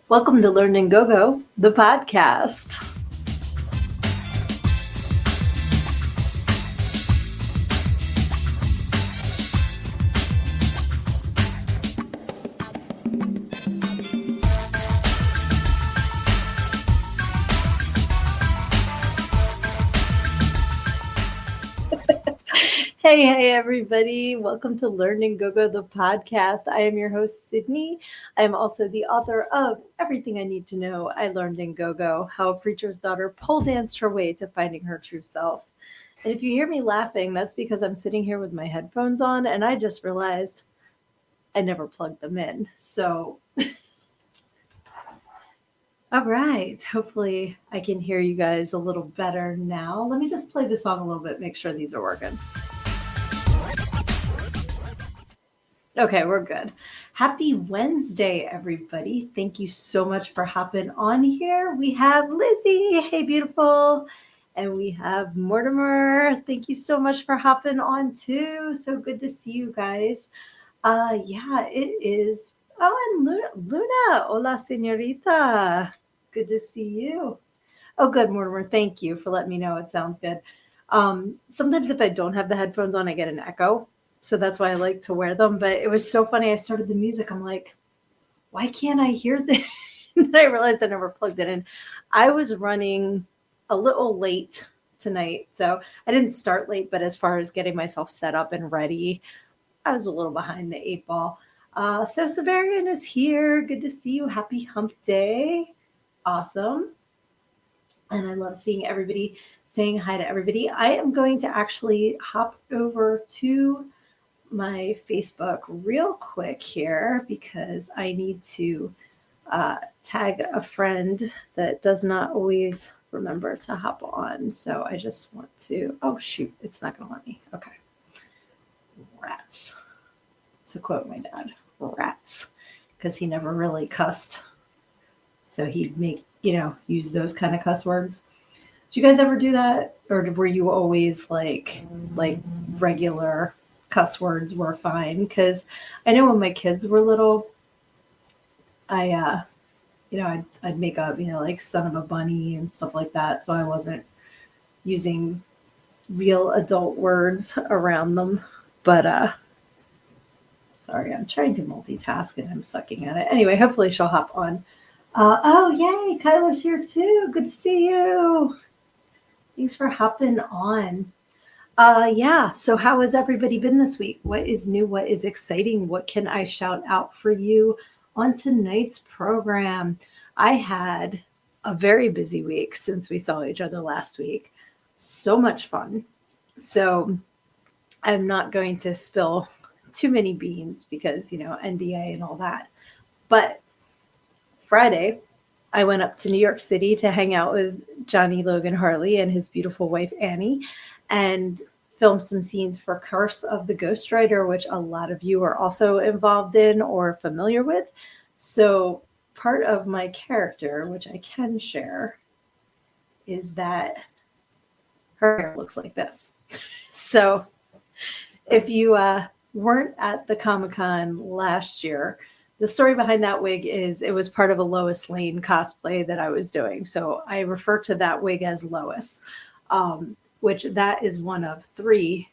Welcome to Learn and Go, the podcast. Hey, everybody. Welcome to Learn and Go, the podcast. I am your host, Sydnee. I am also the author of Everything I Need to Know I Learned in Go, How a Preacher's Daughter Pole Danced Her Way to Finding Her True Self. And if you hear me laughing, that's because I'm sitting here with my headphones on and I just realized I never plugged them in. So, all right. Hopefully I can hear you guys a little better now. Let me just play this song a little bit, make sure these are working. Okay, we're good. Happy Wednesday, everybody. Thank you so much for hopping on here. We have Lizzie. Hey, beautiful. And we have Mortimer. Thank you so much for hopping on too. So good to see you guys. Yeah, it is. Oh, and Luna. Hola, señorita. Good to see you. Oh, good, Mortimer. Thank you for letting me know. It sounds good. Sometimes if I don't have the headphones on, I get an echo. So that's why I like to wear them. But it was so funny. I started the music. I'm like, why can't I hear this? And I realized I never plugged it in. I was running a little late tonight. So I didn't start late, but as far as getting myself set up and ready, I was a little behind the eight ball. So Severian is here. Good to see you. Happy hump day. Awesome. And I love seeing everybody, saying hi to everybody. I am going to actually hop over to my Facebook real quick here because I need to tag a friend that does not always remember to hop on. So I just want to, oh shoot, it's not going to let me. Okay. Rats. To quote my dad, rats. Because he never really cussed. So he'd make, use those kind of cuss words. Do you guys ever do that? Or were you always like regular cuss words were fine? Because I know when my kids were little, I'd make up, like son of a bunny and stuff like that. So I wasn't using real adult words around them. But sorry, I'm trying to multitask and I'm sucking at it. Anyway, hopefully she'll hop on. Oh, yay, Kyler's here too. Good to see you. Thanks for hopping on. Yeah, so how has everybody been this week? What is new? What is exciting? What can I shout out for you on tonight's program? I had a very busy week since we saw each other last week. So much fun. So I'm not going to spill too many beans because, NDA and all that. But Friday, I went up to New York City to hang out with Johnny Logan Harley and his beautiful wife, Annie, and film some scenes for Curse of the Ghostwriter, which a lot of you are also involved in or familiar with. So part of my character, which I can share, is that her hair looks like this. So if you weren't at the Comic-Con last year, the story behind that wig is it was part of a Lois Lane cosplay that I was doing. So I refer to that wig as Lois, which that is one of 3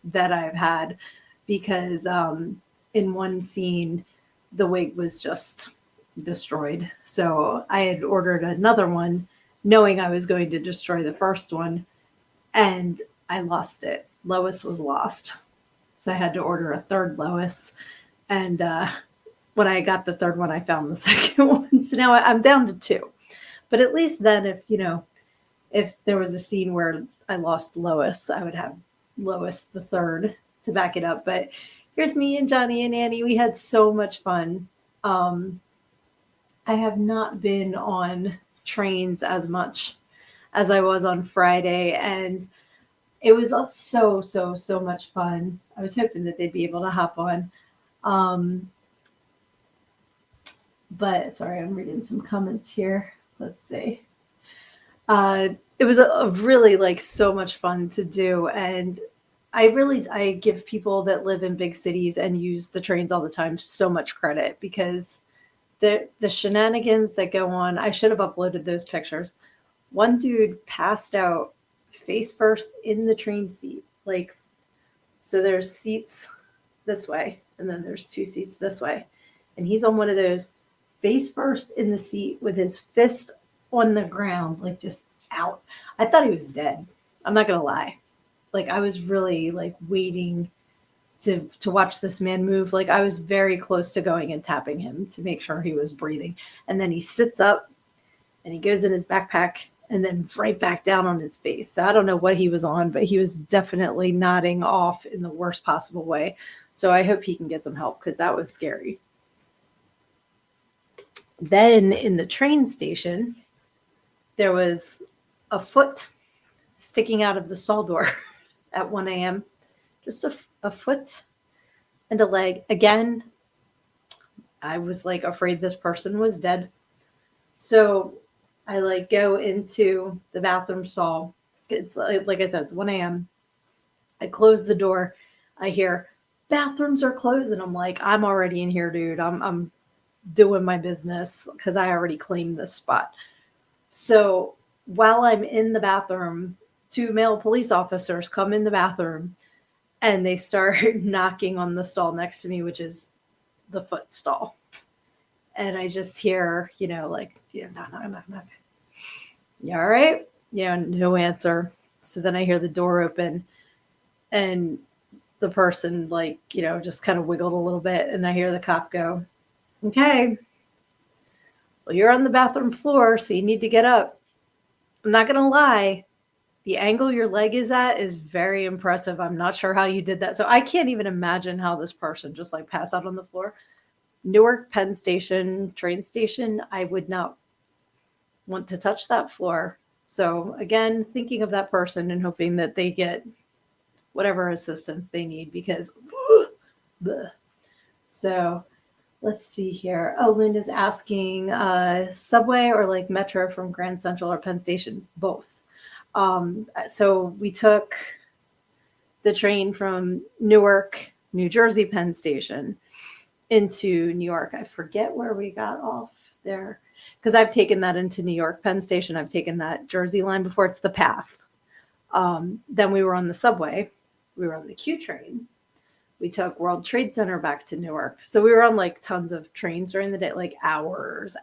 that I've had because in one scene, the wig was just destroyed. So I had ordered another one knowing I was going to destroy the first one and I lost it. Lois was lost. So I had to order a third Lois. And when I got the third one, I found the second one. So now I'm down to 2. But at least then if there was a scene where I lost Lois, I would have Lois the third to back it up. But here's me and Johnny and Annie. We had so much fun. I have not been on trains as much as I was on Friday. And it was so much fun. I was hoping that they'd be able to hop on. But sorry, I'm reading some comments here. Let's see. It was a really so much fun to do. And I give people that live in big cities and use the trains all the time so much credit because the shenanigans that go on. I should have uploaded those pictures. One dude passed out face first in the train seat. Like, so there's seats this way, and then there's two seats this way. And he's on one of those face first in the seat with his fist on the ground, like just out. I thought he was dead. I'm not going to lie. Like, I was really like waiting to watch this man move. Like, I was very close to going and tapping him to make sure he was breathing. And then he sits up and he goes in his backpack and then right back down on his face. So I don't know what he was on, but he was definitely nodding off in the worst possible way. So I hope he can get some help because that was scary. Then in the train station, there was a foot sticking out of the stall door at 1 a.m. Just a foot and a leg. Again, I was like afraid this person was dead. So I like go into the bathroom stall. It's like I said, it's 1 a.m. I close the door. I hear bathrooms are closed, and I'm like, I'm already in here, dude. I'm doing my business because I already claimed this spot. So while I'm in the bathroom, two male police officers come in the bathroom and they start knocking on the stall next to me, which is the foot stall. And I just hear, like, knock. You all right? No answer. So then I hear the door open and the person, like, just kind of wiggled a little bit. And I hear the cop go, okay, well, you're on the bathroom floor, so you need to get up. I'm not going to lie. The angle your leg is at is very impressive. I'm not sure how you did that. So I can't even imagine how this person just like passed out on the floor. Newark Penn Station, train station, I would not want to touch that floor. So again, thinking of that person and hoping that they get whatever assistance they need because, so let's see here. Oh, Luna's asking subway or like metro from Grand Central or Penn Station, both. So we took the train from Newark, New Jersey Penn Station into New York. I forget where we got off there because I've taken that into New York Penn Station. I've taken that Jersey line before. It's the path. Then we were on the subway. We were on the Q train. We took World Trade Center back to Newark. So we were on like tons of trains during the day, like hours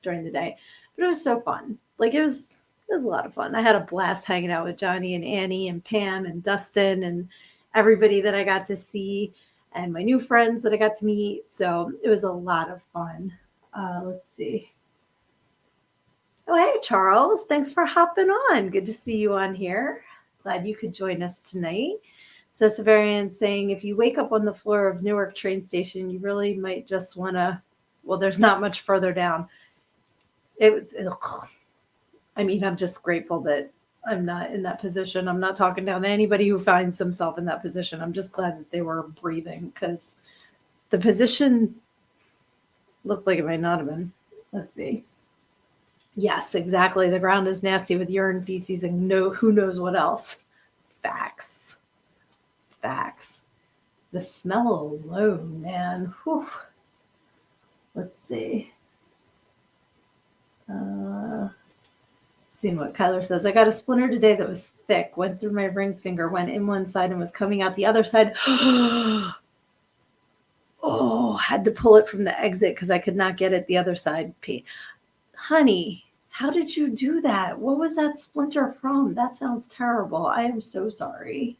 during the day. But it was so fun. Like it was a lot of fun. I had a blast hanging out with Johnny and Annie and Pam and Dustin and everybody that I got to see and my new friends that I got to meet. So it was a lot of fun. Let's see. Oh, hey, Charles. Thanks for hopping on. Good to see you on here. Glad you could join us tonight. So Severian's saying, if you wake up on the floor of Newark train station, you really might just want to, well, there's not much further down. I'm just grateful that I'm not in that position. I'm not talking down to anybody who finds themselves in that position. I'm just glad that they were breathing because the position looked like it might not have been. Let's see. Yes, exactly. The ground is nasty with urine, feces, and who knows what else. Facts. The smell alone, man. Whew. Let's see. Seeing what Kyler says. I got a splinter today that was thick, went through my ring finger, went in one side and was coming out the other side. Oh, had to pull it from the exit because I could not get it the other side. Honey, how did you do that? What was that splinter from? That sounds terrible. I am so sorry.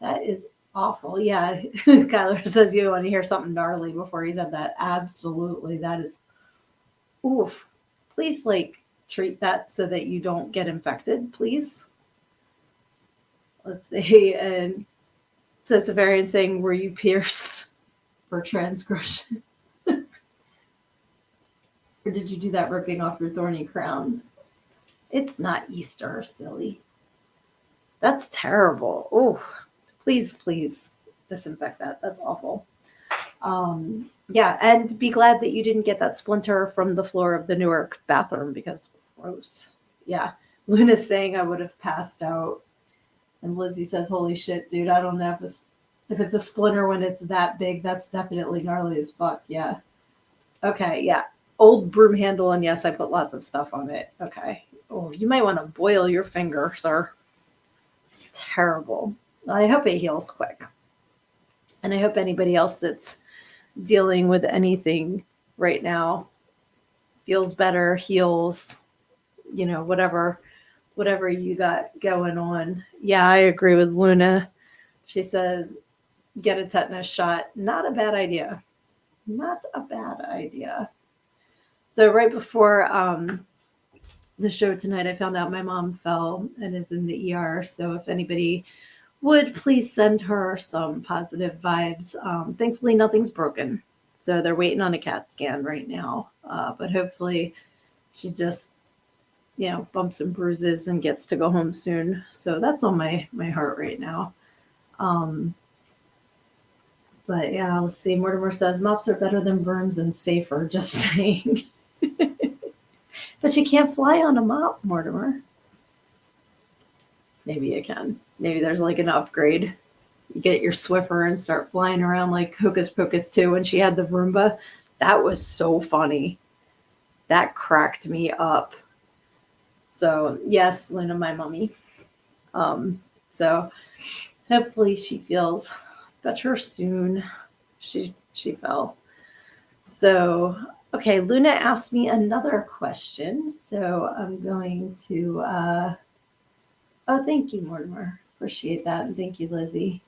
That is awful. Yeah, Kyler says you want to hear something gnarly before he said that. Absolutely. That is, oof. Please, treat that so that you don't get infected, please. Let's see. And so Severian saying, were you pierced for transgression? Or did you do that ripping off your thorny crown? It's not Easter, silly. That's terrible. Oh, please disinfect that. That's awful. Yeah, and be glad that you didn't get that splinter from the floor of the Newark bathroom because gross. Yeah, Luna's saying I would have passed out. And Lizzie says, holy shit, dude, I don't know if it's a splinter when it's that big. That's definitely gnarly as fuck. Yeah. Okay, yeah. Old broom handle, and yes, I put lots of stuff on it. Okay. Oh, you might want to boil your finger, sir. Terrible. I hope it heals quick. And I hope anybody else that's dealing with anything right now feels better, heals, whatever you got going on. Yeah, I agree with Luna. She says get a tetanus shot. Not a bad idea. Not a bad idea. So right before the show tonight, I found out my mom fell and is in the ER. So if anybody would please send her some positive vibes. Thankfully, nothing's broken. So they're waiting on a CAT scan right now. But hopefully, she just, bumps and bruises and gets to go home soon. So that's on my heart right now. Um, but yeah, let's see. Mortimer says mops are better than burns and safer. Just saying. But you can't fly on a mop, Mortimer. Maybe you can. Maybe there's like an upgrade. You get your Swiffer and start flying around like Hocus Pocus 2 when she had the Roomba. That was so funny. That cracked me up. So, yes, Luna, my mommy. So hopefully she feels better soon. She fell. So, okay, Luna asked me another question. So I'm going to oh, thank you, Mortimer. Appreciate that. And thank you, Lizzie.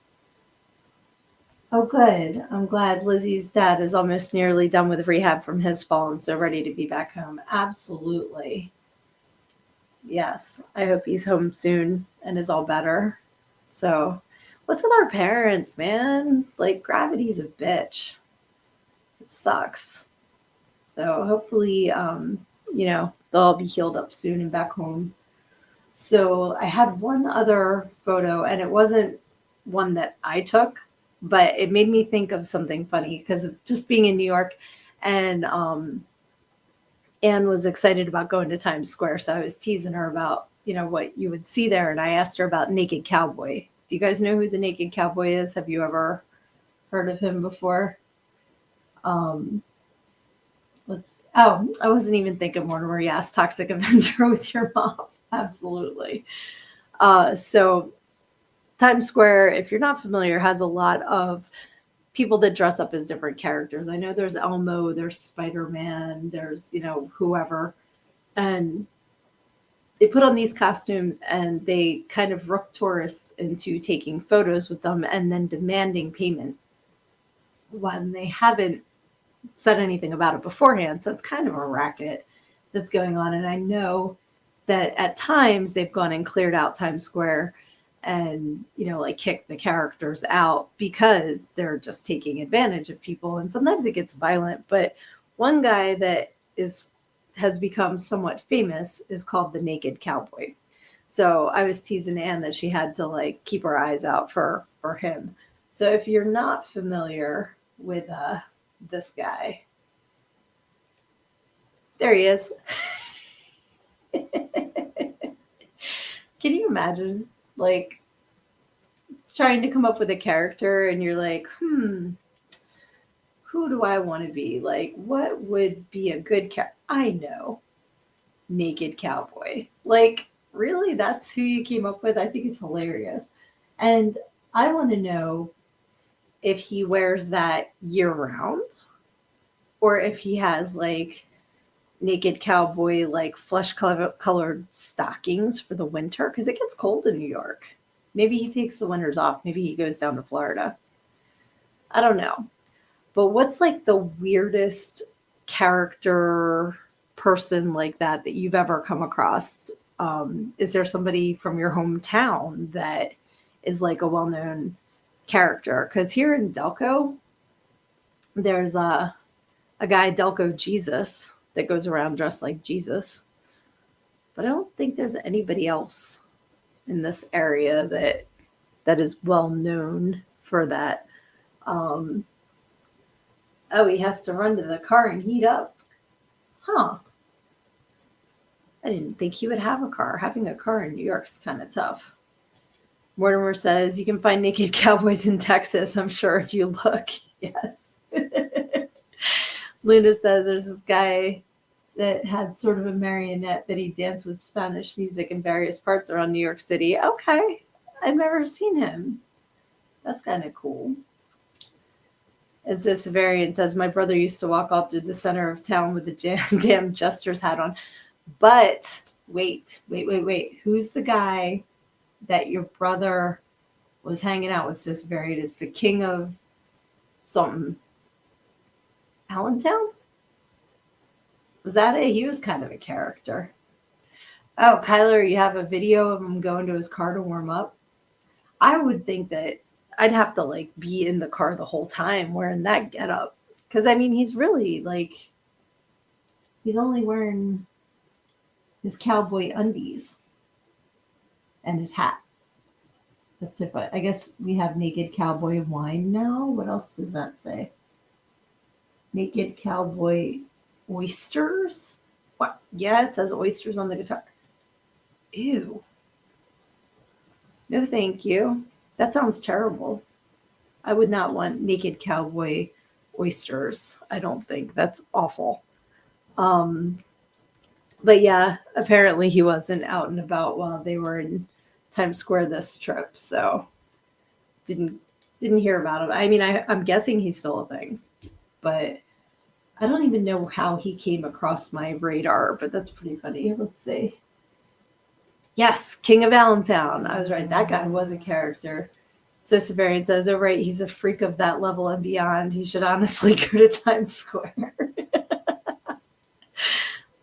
Oh, good. I'm glad Lizzie's dad is almost nearly done with rehab from his fall and so ready to be back home. Absolutely. Yes. I hope he's home soon and is all better. So, what's with our parents, man? Like, gravity's a bitch. It sucks. So, hopefully, they'll all be healed up soon and back home. So, I had one other photo, and it wasn't one that I took, but it made me think of something funny because of just being in New York, and Anne was excited about going to Times Square, so I was teasing her about what you would see there, and I asked her about Naked Cowboy. Do you guys know who the Naked Cowboy is? Have you ever heard of him before? Um, I wasn't even thinking Mortimer. Yes, Toxic Avenger with your mom. Absolutely. So Times Square, if you're not familiar, has a lot of people that dress up as different characters. I know there's Elmo, there's Spider-Man, there's, whoever. And they put on these costumes and they kind of rook tourists into taking photos with them and then demanding payment when they haven't said anything about it beforehand. So it's kind of a racket that's going on. And I know that at times they've gone and cleared out Times Square and like kick the characters out because they're just taking advantage of people, and sometimes it gets violent. But one guy that has become somewhat famous is called the Naked Cowboy. So I was teasing Anne that she had to like keep her eyes out for him. So if you're not familiar with this guy, there he is. Can you imagine like trying to come up with a character and you're like, who do I want to be? Like, what would be a good character? I know, Naked Cowboy. Like, really? That's who you came up with? I think it's hilarious. And I want to know if he wears that year round or if he has like Naked Cowboy, like flesh colored stockings for the winter because it gets cold in New York. Maybe he takes the winters off. Maybe he goes down to Florida. I don't know. But what's like the weirdest character person like that you've ever come across? Is there somebody from your hometown that is like a well-known character? Because here in Delco, there's a guy, Delco Jesus, that goes around dressed like Jesus. But I don't think there's anybody else in this area that is well known for that. Oh, he has to run to the car and heat up. Huh. I didn't think he would have a car. Having a car in New York's kind of tough. Mortimer says, you can find Naked Cowboys in Texas, I'm sure, if you look. Yes. Luna says there's this guy that had sort of a marionette that he danced with Spanish music in various parts around New York City. Okay. I've never seen him. That's kind of cool. And so Severian says, my brother used to walk all through the center of town with the damn jester's hat on. But wait. Who's the guy that your brother was hanging out with? So Severian is the king of something. Allentown? Was that it? He was kind of a character. Oh, Kyler, you have a video of him going to his car to warm up? I would think that I'd have to like be in the car the whole time wearing that getup. Because I mean, he's really like, he's only wearing his cowboy undies and his hat. That's it. I guess we have naked cowboy wine now. What else does that say? Naked cowboy oysters? What? Yeah, it says oysters on the guitar. Ew. No, thank you. That sounds terrible. I would not want naked cowboy oysters. I don't think. That's awful. But yeah, apparently he wasn't out and about while they were in Times Square this trip, so didn't hear about him. I mean, I'm guessing he's still a thing, but I don't even know how he came across my radar, but that's pretty funny. Let's see. Yes, King of Allentown. I was right. That guy was a character. So Severian says, oh, right, he's a freak of that level and beyond. He should honestly go to Times Square.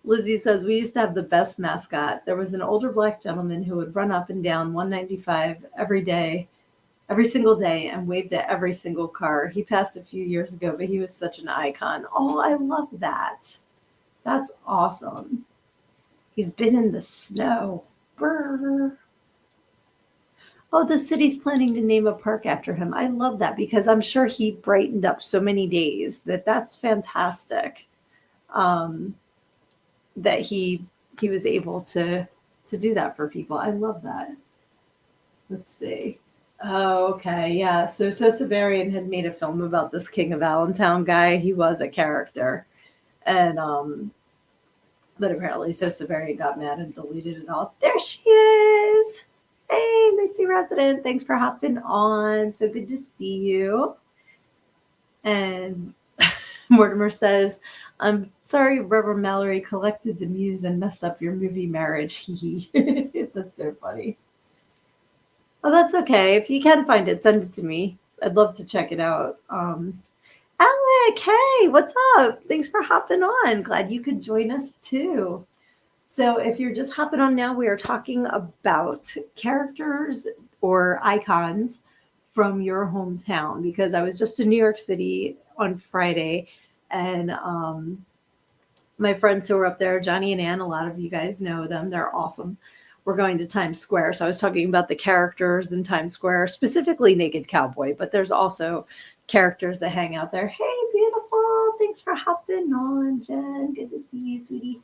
Lizzie says, we used to have the best mascot. There was an older black gentleman who would run up and down 195 every single day, and waved at every single car. He passed a few years ago, but he was such an icon. Oh, I love that. That's awesome. He's been in the snow. Brr. Oh, the city's planning to name a park after him. I love that because I'm sure he brightened up so many days that's fantastic. That he was able to do that for people. I love that. Let's see. Oh, okay. Yeah. So Severian had made a film about this King of Allentown guy. He was a character. And but apparently Severian got mad and deleted it all. There she is. Hey, Missy Resident. Thanks for hopping on. So good to see you. And Mortimer says, I'm sorry Reverend Mallory collected the muse and messed up your movie marriage. That's so funny. Oh, that's okay. If you can find it, send it to me. I'd love to check it out. Alec, hey, what's up? Thanks for hopping on. Glad you could join us too. So if you're just hopping on now, we are talking about characters or icons from your hometown, because I was just in New York City on Friday, and my friends who are up there, Johnny and Ann, a lot of you guys know them. They're awesome. We're going to Times Square. So I was talking about the characters in Times Square, specifically Naked Cowboy, but there's also characters that hang out there. Hey, beautiful. Thanks for hopping on, Jen. Good to see you, sweetie.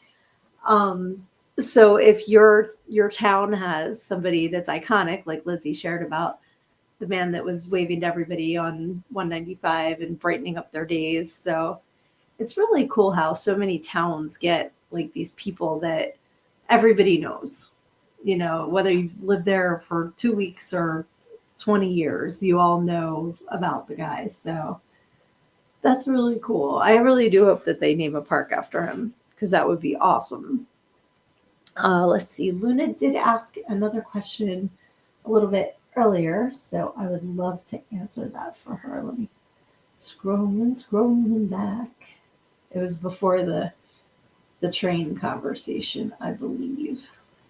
So if your town has somebody that's iconic, like Lizzie shared about the man that was waving to everybody on 195 and brightening up their days. So it's really cool how so many towns get like these people that everybody knows, you know, whether you've lived there for 2 weeks or 20 years, you all know about the guy. So that's really cool. I really do hope that they name a park after him, because that would be awesome. Let's see. Luna did ask another question a little bit earlier, so I would love to answer that for her. Let me scrolling back. It was before the train conversation, I believe.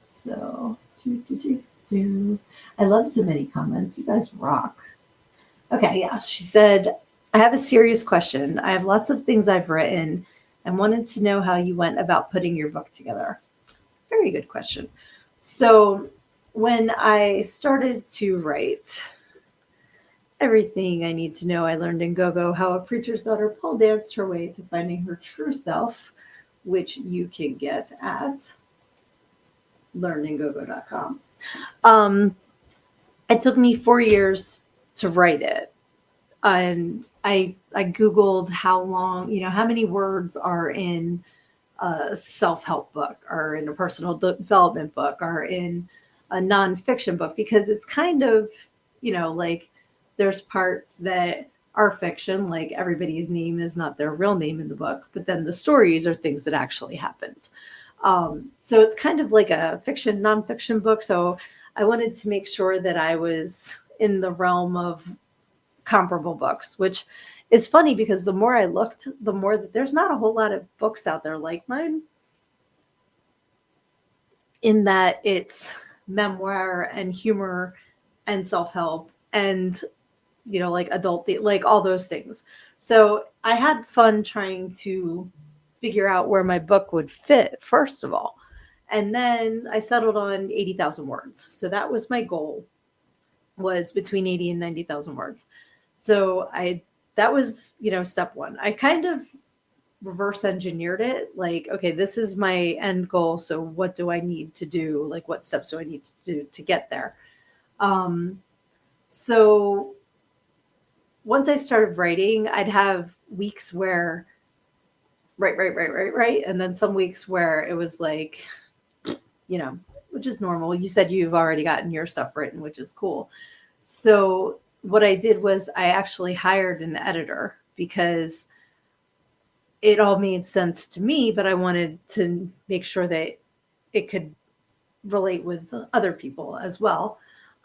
So, I love so many comments. You guys rock. Okay, yeah. She said, I have a serious question. I have lots of things I've written and wanted to know how you went about putting your book together. Very good question. So when I started to write everything I need to know, I learned in Go-Go how a preacher's daughter pole danced her way to finding her true self, which you can get at learningogo.com. It took me 4 years to write it. And I Googled how long, how many words are in a self-help book or in a personal development book or in a nonfiction book, because it's kind of, like there's parts that are fiction, like everybody's name is not their real name in the book, but then the stories are things that actually happened. So it's kind of like a fiction, nonfiction book. So I wanted to make sure that I was in the realm of comparable books, which is funny because the more I looked, the more that there's not a whole lot of books out there like mine, in that it's memoir and humor and self-help and like adult like all those things. So I had fun trying to figure out where my book would fit first of all, and then I settled on 80,000 words. So that was my goal, was between 80 and 90,000 words. So I that was, step one. I kind of reverse engineered it, like, okay, this is my end goal, so what do I need to do, like what steps do I need to do to get there. So once I started writing, I'd have weeks where right, and then some weeks where it was like, which is normal. You said you've already gotten your stuff written, which is cool. So what I did was I actually hired an editor because it all made sense to me, but I wanted to make sure that it could relate with other people as well.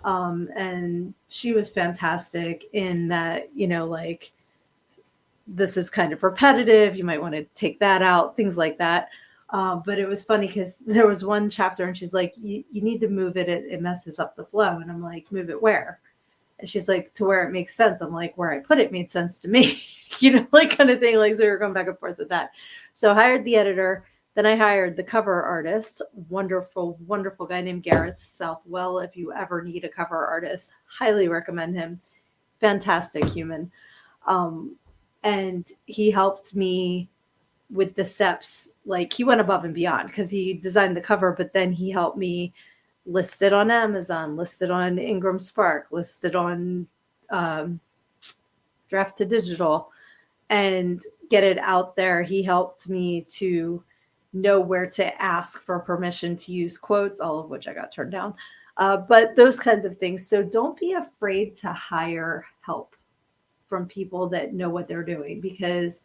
And she was fantastic in that, like, this is kind of repetitive. You might want to take that out, things like that. But it was funny because there was one chapter and she's like, you need to move it. It messes up the flow. And I'm like, move it where? And she's like, to where it makes sense. I'm like, where I put it made sense to me, like kind of thing. Like, so we were going back and forth with that. So I hired the editor. Then I hired the cover artist, wonderful, wonderful guy named Gareth Southwell. If you ever need a cover artist, highly recommend him. Fantastic human. And he helped me with the steps. Like, he went above and beyond because he designed the cover, but then he helped me list it on Amazon, listed on Ingram Spark, listed on Draft to Digital, and get it out there. He helped me to know where to ask for permission to use quotes, all of which I got turned down. But those kinds of things. So don't be afraid to hire help from people that know what they're doing, because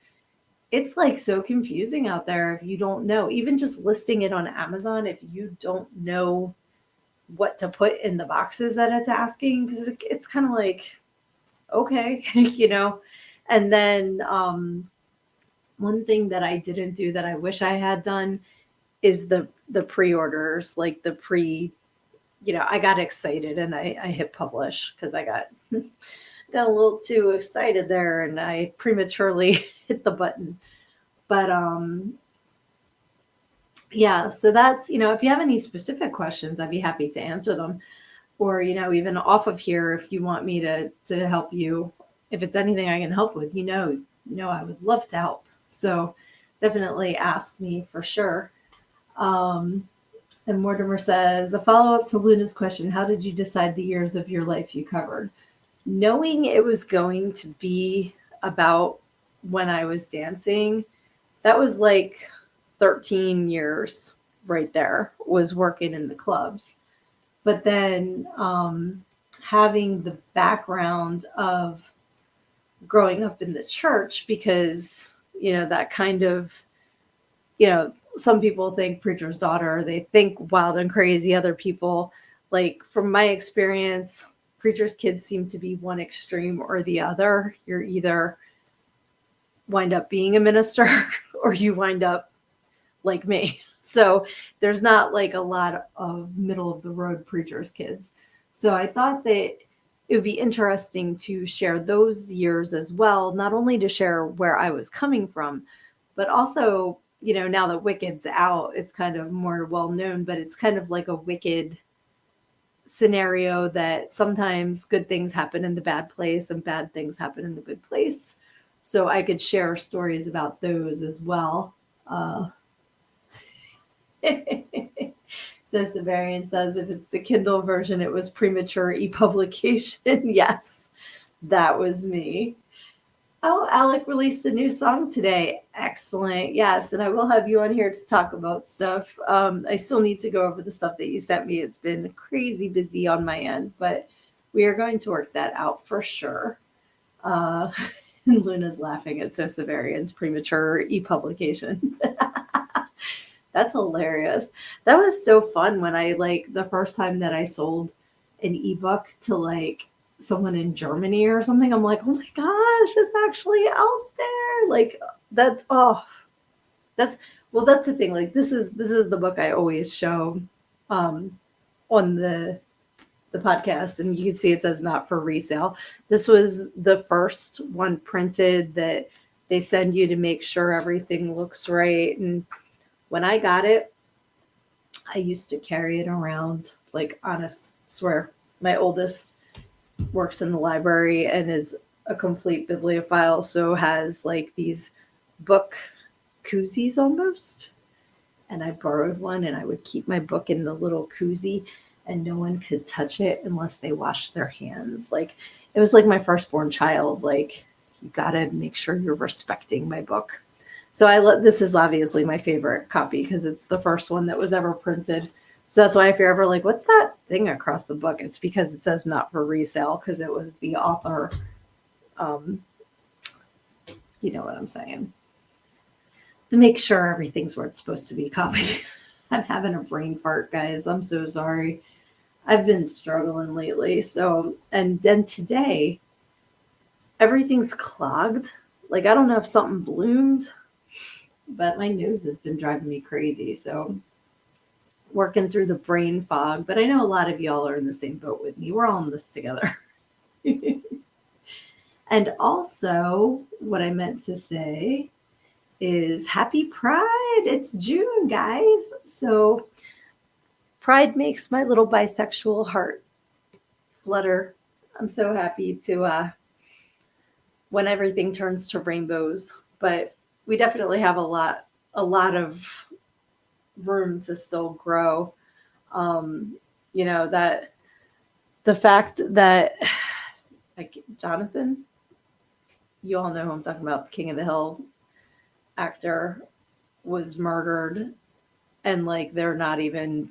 it's like so confusing out there if you don't know. Even just listing it on Amazon, if you don't know what to put in the boxes that it's asking, because it's kind of like, okay, And then one thing that I didn't do that I wish I had done is the pre-orders, like the pre, I got excited and I hit publish because I got a little too excited there and I prematurely hit the button. But yeah, so that's, if you have any specific questions, I'd be happy to answer them. Or, even off of here, if you want me to help you, if it's anything I can help with, I would love to help. So definitely ask me for sure. And Mortimer says, a follow-up to Luna's question, how did you decide the years of your life you covered? Knowing it was going to be about when I was dancing, that was like 13 years right there, was working in the clubs. But then having the background of growing up in the church, because, that kind of, some people think preacher's daughter, they think wild and crazy. Other people, like from my experience, preacher's kids seem to be one extreme or the other. You're either wind up being a minister or you wind up like me. So there's not like a lot of middle of the road preacher's kids. So I thought that it would be interesting to share those years as well, not only to share where I was coming from, but also, now that Wicked's out, it's kind of more well known, but it's kind of like a Wicked scenario that sometimes good things happen in the bad place and bad things happen in the good place. So I could share stories about those as well. So Severian says, if it's the Kindle version, it was premature e-publication. Yes. That was me. Oh, Alec released a new song today. Excellent. Yes, and I will have you on here to talk about stuff. I still need to go over the stuff that you sent me. It's been crazy busy on my end, but we are going to work that out for sure. Uh, and Luna's laughing at Sosavarian's premature e-publication. That's hilarious. That was so fun when I like the first time that I sold an ebook to like someone in Germany or something. I'm like, oh my gosh, it's actually out there. Like that's that's that's the thing. Like this is the book I always show um on the podcast, and you can see it says not for resale. This was the first one printed that they send you to make sure everything looks right. And when I got it, I used to carry it around. Like, honest, swear, my oldest works in the library and is a complete bibliophile, so has like these book koozies almost. And I borrowed one, and I would keep my book in the little koozie, and no one could touch it unless they washed their hands. Like, it was like my firstborn child. Like, you gotta make sure you're respecting my book. So this is obviously my favorite copy because it's the first one that was ever printed. So that's why if you're ever like, what's that thing across the book? It's because it says not for resale, because it was the author. Um, you know what I'm saying? To make sure everything's where it's supposed to be copy. I'm having a brain fart, guys. I'm so sorry. I've been struggling lately. So, and then today, everything's clogged. Like, I don't know if something bloomed, but my nose has been driving me crazy. So, working through the brain fog. But I know a lot of y'all are in the same boat with me. We're all in this together. And also, what I meant to say is happy Pride. It's June, guys. So Pride makes my little bisexual heart flutter. I'm so happy to when everything turns to rainbows. But we definitely have a lot of room to still grow. That the fact that like Jonathan, you all know who I'm talking about, the King of the Hill actor, was murdered, and like they're not even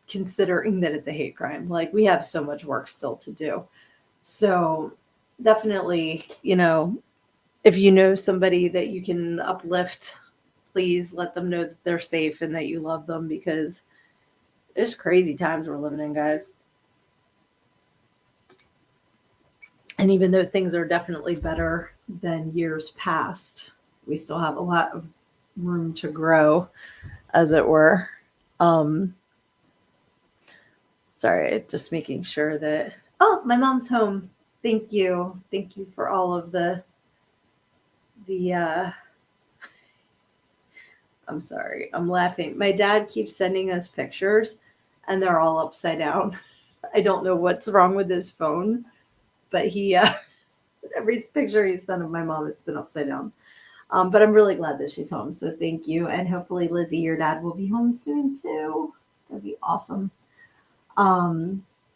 considering that it's a hate crime. Like, we have so much work still to do. So definitely, if you know somebody that you can uplift, please let them know that they're safe and that you love them, because there's crazy times we're living in, guys. And even though things are definitely better than years past, we still have a lot of room to grow, as it were. Sorry, just making sure that. Oh, my mom's home. Thank you. Thank you for all of the. I'm sorry. I'm laughing. My dad keeps sending us pictures, and they're all upside down. I don't know what's wrong with his phone, but every picture he sent of my mom, it's been upside down. But I'm really glad that she's home. So thank you. And hopefully, Lizzie, your dad will be home soon too. That'd be awesome.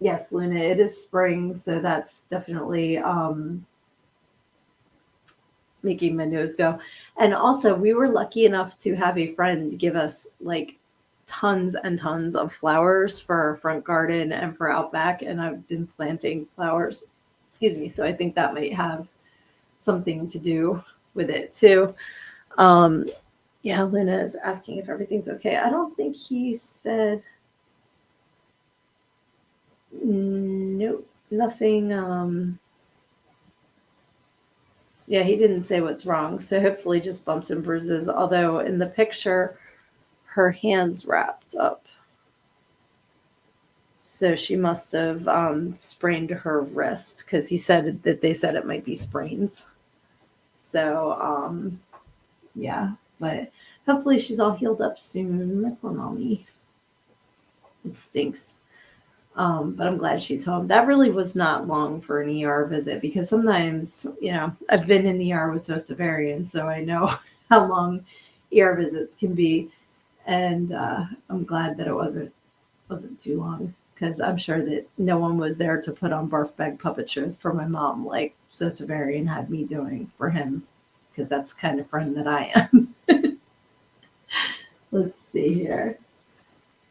Yes, Luna, it is spring. So that's definitely making my nose go. And also, we were lucky enough to have a friend give us like tons and tons of flowers for our front garden and for out back. And I've been planting flowers. Excuse me. So I think that might have something to do with it too. Yeah, Luna is asking if everything's okay. I don't think he said. Nope, nothing. Yeah, he didn't say what's wrong. So hopefully just bumps and bruises. Although in the picture, her hand's wrapped up. So she must have sprained her wrist, because he said that they said it might be sprains. So, yeah, but hopefully she's all healed up soon. Poor mommy. It stinks. But I'm glad she's home. That really was not long for an ER visit, because sometimes, I've been in the ER with Sosavarian, so I know how long ER visits can be. And I'm glad that it wasn't too long. because I'm sure that no one was there to put on barf bag puppet shows for my mom like So Severian had me doing for him, because that's the kind of friend that I am. Let's see here.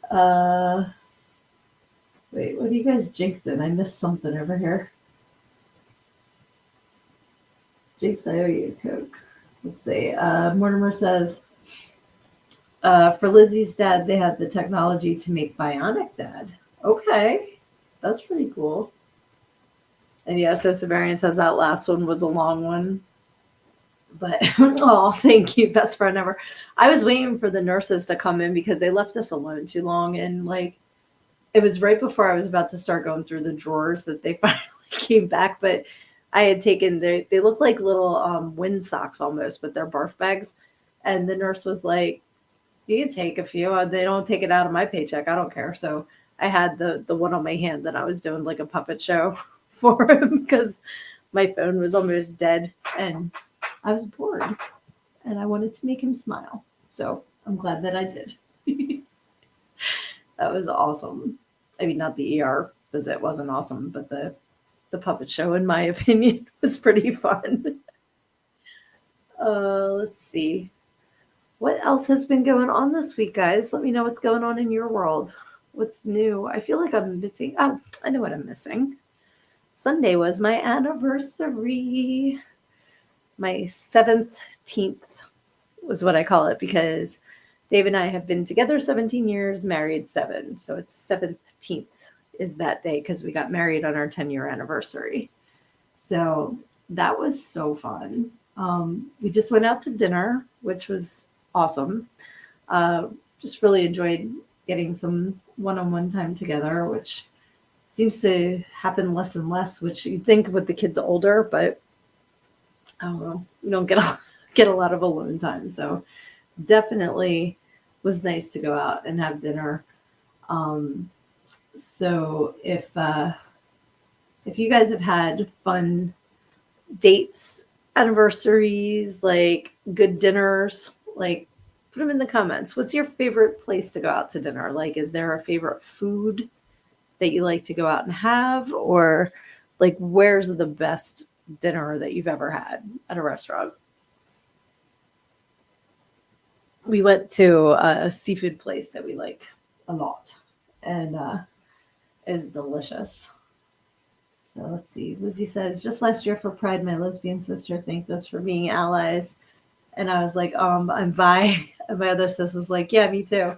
Uh, Wait, what are you guys jinxing? I missed something over here. Jinx, I owe you a Coke. Let's see. Mortimer says, for Lizzie's dad, they had the technology to make bionic dad. Okay, that's pretty cool. And yeah, so Severian says that last one was a long one. But oh, thank you, best friend ever. I was waiting for the nurses to come in because they left us alone too long, and like it was right before I was about to start going through the drawers that they finally came back. But I had taken they look like little wind socks almost, but they're barf bags. And the nurse was like, "You can take a few. They don't take it out of my paycheck. I don't care." So I had the one on my hand that I was doing like a puppet show for him because my phone was almost dead and I was bored and I wanted to make him smile. So I'm glad that I did. That was awesome. I mean, not the ER visit wasn't awesome, but the puppet show, in my opinion, was pretty fun. Let's see. What else has been going on this week, guys? Let me know what's going on in your world. What's new? I feel like I'm missing. Oh, I know what I'm missing. Sunday was my anniversary. My 17th was what I call it, because Dave and I have been together 17 years, married 7. So it's 17th is that day because we got married on our 10-year anniversary. So that was so fun. We just went out to dinner, which was awesome. Just really enjoyed getting some one-on-one time together, which seems to happen less and less, which you think with the kids older, but I don't know, we don't get a lot of alone time. So definitely was nice to go out and have dinner. So if you guys have had fun dates, anniversaries, like good dinners, like put them in the comments. What's your favorite place to go out to dinner? Like, is there a favorite food that you like to go out and have, or like where's the best dinner that you've ever had at a restaurant? We went to a seafood place that we like a lot, and it was delicious. So let's see. Lizzie says, just last year for Pride, my lesbian sister thanked us for being allies. And I was like, I'm bi. And my other sis was like, yeah, me too.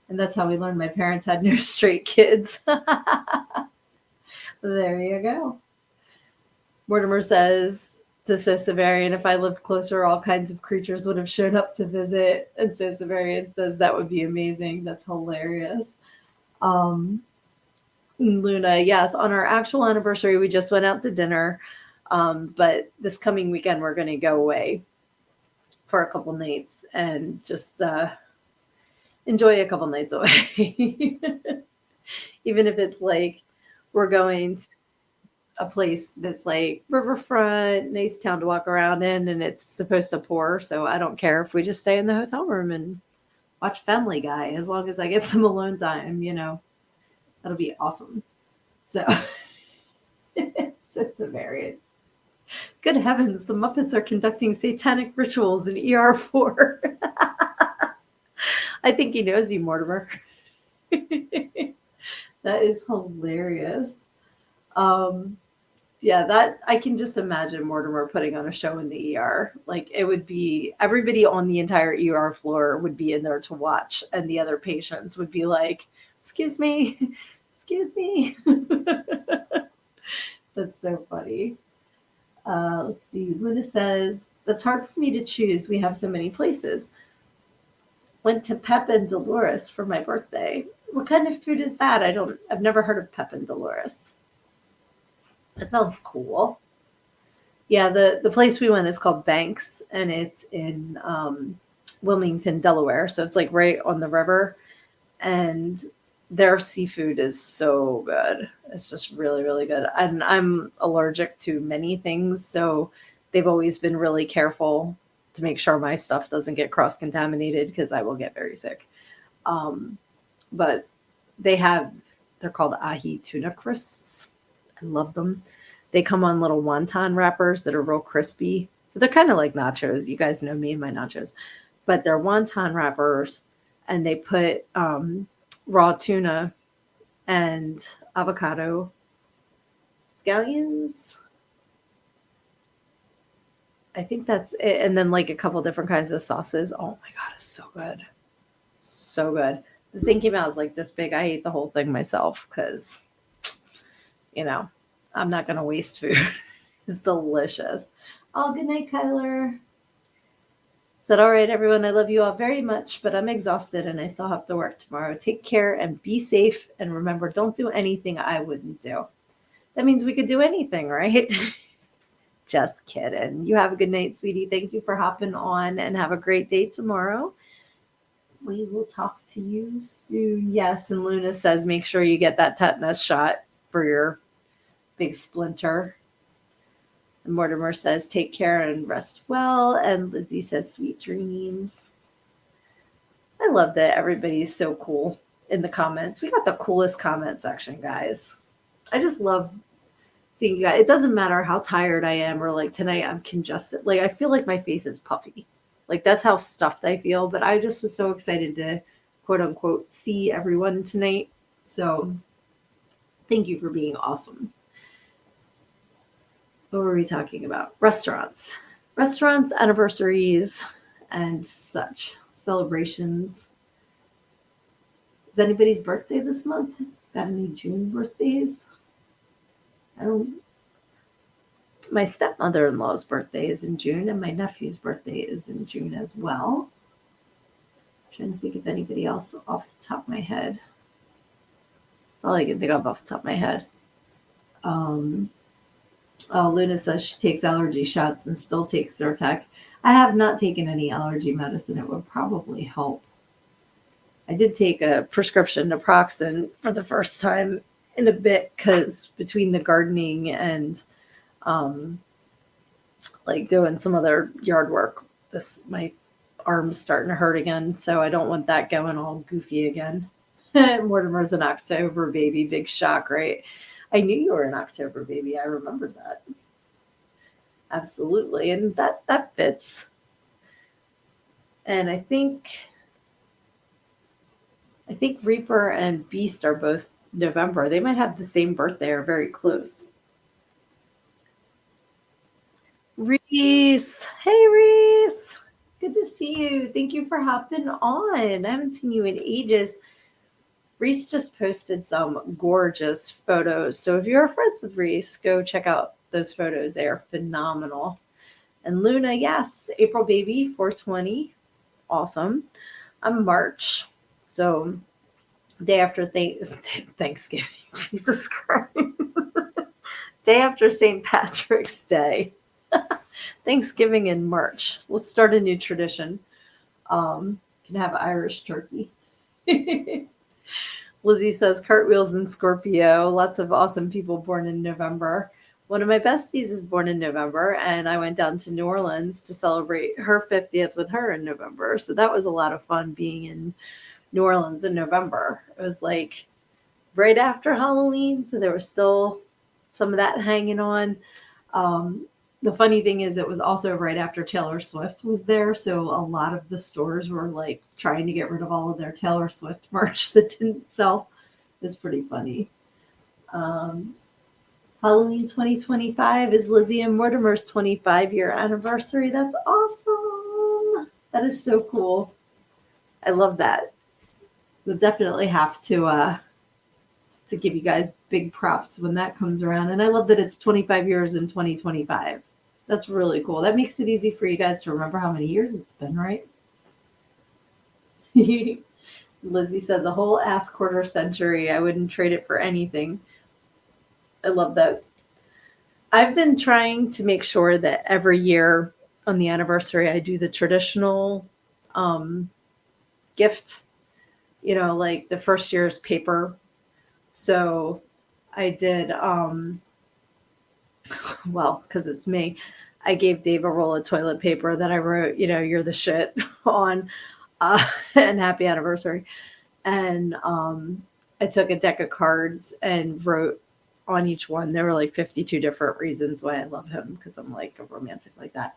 And that's how we learned my parents had no straight kids. There you go. Mortimer says to So Severian, if I lived closer, all kinds of creatures would have shown up to visit. And So Severian says that would be amazing. That's hilarious. Luna, yes, on our actual anniversary, we just went out to dinner. But this coming weekend, we're going to go away for a couple nights and just enjoy a couple nights away. Even if it's like we're going to a place that's like riverfront, nice town to walk around in, and it's supposed to pour. So I don't care if we just stay in the hotel room and watch Family Guy, as long as I get some alone time, that'll be awesome. So, so variant. Good heavens, the Muppets are conducting satanic rituals in ER4. I think he knows you, Mortimer. That is hilarious. Yeah, that I can just imagine Mortimer putting on a show in the ER. Like it would be everybody on the entire ER floor would be in there to watch, and the other patients would be like, "Excuse me, excuse me." That's so funny. Let's see. Luna says, that's hard for me to choose. We have so many places. Went to Pep and Dolores for my birthday. What kind of food is that? I've never heard of Pep and Dolores. That sounds cool. Yeah, the place we went is called Banks, and it's in Wilmington, Delaware. So it's like right on the river. And their seafood is so good. It's just really, really good. And I'm allergic to many things, so they've always been really careful to make sure my stuff doesn't get cross-contaminated because I will get very sick. But they have They're called ahi tuna crisps. I love them. They come on little wonton wrappers that are real crispy. So they're kind of like nachos. You guys know me and my nachos, but they're wonton wrappers, and they put raw tuna and avocado, scallions. I think that's it. And then like a couple different kinds of sauces. Oh my God, it's so good. So good. The thing came out is like this big. I ate the whole thing myself because, you know, I'm not going to waste food. It's delicious. Oh, good night, Kyler. Said, all right, everyone, I love you all very much, but I'm exhausted and I still have to work tomorrow. Take care and be safe. And remember, don't do anything I wouldn't do. That means we could do anything, right? Just kidding. You have a good night, sweetie. Thank you for hopping on and have a great day tomorrow. We will talk to you soon. Yes, and Luna says make sure you get that tetanus shot for your big splinter. And Mortimer says take care and rest well. And Lizzie says sweet dreams. I love that everybody's so cool in the comments. We got the coolest comment section, guys. I just love seeing you guys. It doesn't matter how tired I am or like tonight I'm congested. Like I feel like my face is puffy. Like that's how stuffed I feel. But I just was so excited to quote unquote see everyone tonight. So thank you for being awesome. What were we talking about? Restaurants, anniversaries, and such celebrations. Is anybody's birthday this month? Got any June birthdays? I don't. My stepmother-in-law's birthday is in June, and my nephew's birthday is in June as well. I'm trying to think of anybody else off the top of my head. That's all I can think of off the top of my head. Oh, Luna says she takes allergy shots and still takes Zyrtec. I have not taken any allergy medicine. It would probably help. I did take a prescription naproxen for the first time in a bit because between the gardening and like doing some other yard work, my arm's starting to hurt again. So I don't want that going all goofy again. Mortimer's an October baby. Big shock, right? I knew you were an October baby. I remembered that. Absolutely. And that fits. And I think Reaper and Beast are both November. They might have the same birthday or very close. Reese. Hey, Reese. Good to see you. Thank you for hopping on. I haven't seen you in ages. Reese just posted some gorgeous photos. So if you're friends with Reese, go check out those photos. They are phenomenal. And Luna, yes, April baby, 420. Awesome. I'm March. So day after Thanksgiving. Jesus Christ. Day after St. Patrick's Day. Thanksgiving in March. Let's start a new tradition. Can have Irish turkey. Lizzie says cartwheels in Scorpio. Lots of awesome people born in November. One of my besties is born in November, and I went down to New Orleans to celebrate her 50th with her in November. So that was a lot of fun being in New Orleans in November. It was like right after Halloween, so there was still some of that hanging on. The funny thing is it was also right after Taylor Swift was there, so a lot of the stores were like trying to get rid of all of their Taylor Swift merch that didn't sell. It was pretty funny. Halloween 2025 is Lizzie and Mortimer's 25-year anniversary. That's awesome. That is so cool. I love that. We'll definitely have to give you guys big props when that comes around. And I love that it's 25 years in 2025. That's really cool. That makes it easy for you guys to remember how many years it's been, right? Lizzie says a whole ass quarter century. I wouldn't trade it for anything. I love that. I've been trying to make sure that every year on the anniversary, I do the traditional gift, like the first year's paper. So I did, because it's me, I gave Dave a roll of toilet paper that I wrote, you're the shit on, and happy anniversary. And I took a deck of cards and wrote on each one. There were like 52 different reasons why I love him because I'm like a romantic like that.